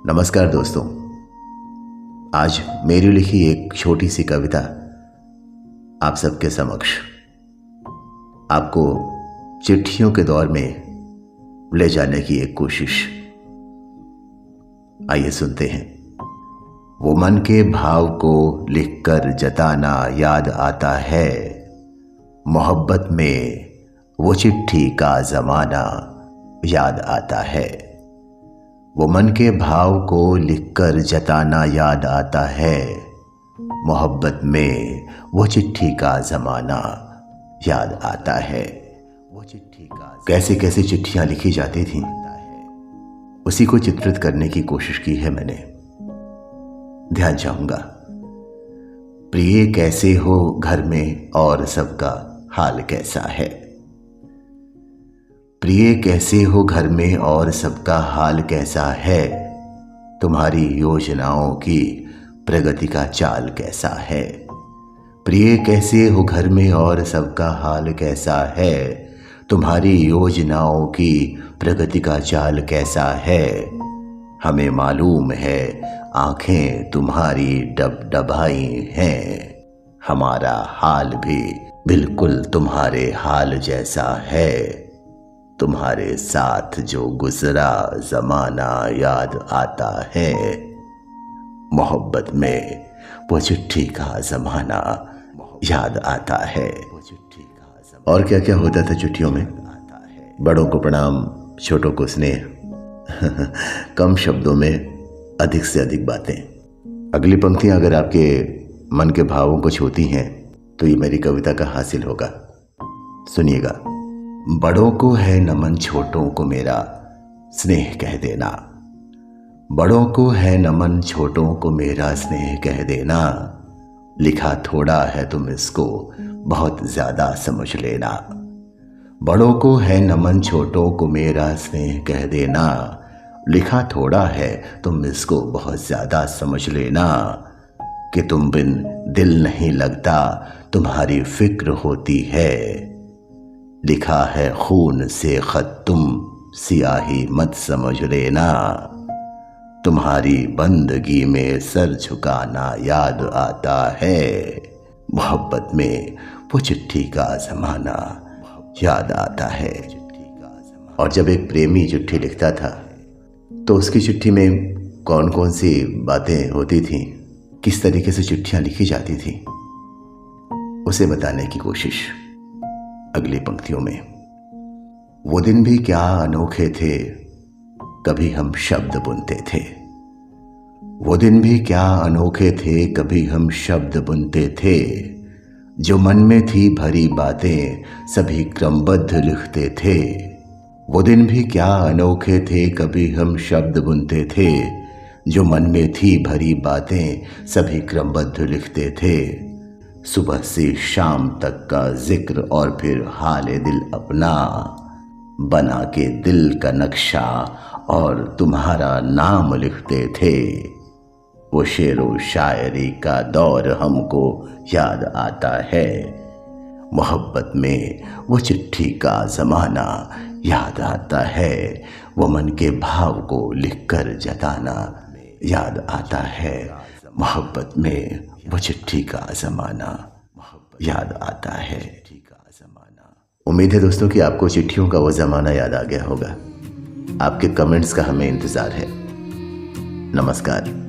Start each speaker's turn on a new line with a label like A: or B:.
A: नमस्कार दोस्तों, आज मेरी लिखी एक छोटी सी कविता आप सबके समक्ष आपको चिट्ठियों के दौर में ले जाने की एक कोशिश। आइए सुनते हैं। वो मन के भाव को लिखकर जताना याद आता है, मोहब्बत में वो चिट्ठी का ज़माना याद आता है। वो मन के भाव को लिखकर जताना याद आता है, मोहब्बत में वो चिट्ठी का ज़माना याद आता है। वो चिट्ठी का कैसे कैसे चिट्ठियाँ लिखी जाती थीं, उसी को चित्रित करने की कोशिश की है मैंने। ध्यान चाहूँगा। प्रिय कैसे हो घर में और सबका हाल कैसा है। प्रिय कैसे हो घर में और सबका हाल कैसा है, तुम्हारी योजनाओं की प्रगति का चाल कैसा है। प्रिय कैसे हो घर में और सबका हाल कैसा है, तुम्हारी योजनाओं की प्रगति का चाल कैसा है। हमें मालूम है आंखें तुम्हारी डबडबाई हैं, हमारा हाल भी बिल्कुल तुम्हारे हाल जैसा है। तुम्हारे साथ जो गुजरा ज़माना याद आता है, मोहब्बत में वो चिट्ठी का ज़माना याद आता है। और क्या क्या होता था चिट्ठियों में। बड़ों को प्रणाम, छोटों को स्नेह, कम शब्दों में अधिक से अधिक बातें। अगली पंक्तियां अगर आपके मन के भावों को छूती हैं तो ये मेरी कविता का हासिल होगा। सुनिएगा। बड़ों को है नमन, छोटों को मेरा स्नेह कह देना। बड़ों को है नमन, छोटों को मेरा स्नेह कह देना। लिखा थोड़ा है तुम इसको बहुत ज़्यादा समझ लेना। बड़ों को है नमन, छोटों को मेरा स्नेह कह देना। लिखा थोड़ा है तुम इसको बहुत ज़्यादा समझ लेना। कि तुम बिन दिल नहीं लगता, तुम्हारी फिक्र होती है। लिखा है खून से खत, तुम सियाही मत समझ लेना। तुम्हारी बंदगी में सर झुकाना याद आता है, मोहब्बत में वो चिट्ठी का ज़माना याद आता है। और जब एक प्रेमी चिट्ठी लिखता था तो उसकी चिट्ठी में कौन कौन सी बातें होती थीं, किस तरीके से चिट्ठियां लिखी जाती थीं, उसे बताने की कोशिश अगली पंक्तियों में। वो दिन भी क्या अनोखे थे, कभी हम शब्द बुनते थे। वो दिन भी क्या अनोखे थे, कभी हम शब्द बुनते थे। जो मन में थी भरी बातें सभी क्रमबद्ध लिखते थे। वो दिन भी क्या अनोखे थे, कभी हम शब्द बुनते थे। जो मन में थी भरी बातें सभी क्रमबद्ध लिखते थे। सुबह से शाम तक का जिक्र और फिर हाले दिल अपना, बना के दिल का नक्शा और तुम्हारा नाम लिखते थे। वो शेरो शायरी का दौर हमको याद आता है, मोहब्बत में वो चिट्ठी का ज़माना याद आता है। वो मन के भाव को लिखकर जताना याद आता है, मोहब्बत में वो चिट्ठी का ज़माना याद आता है। उम्मीद है दोस्तों कि आपको चिट्ठियों का वो ज़माना याद आ गया होगा। आपके कमेंट्स का हमें इंतज़ार है। नमस्कार।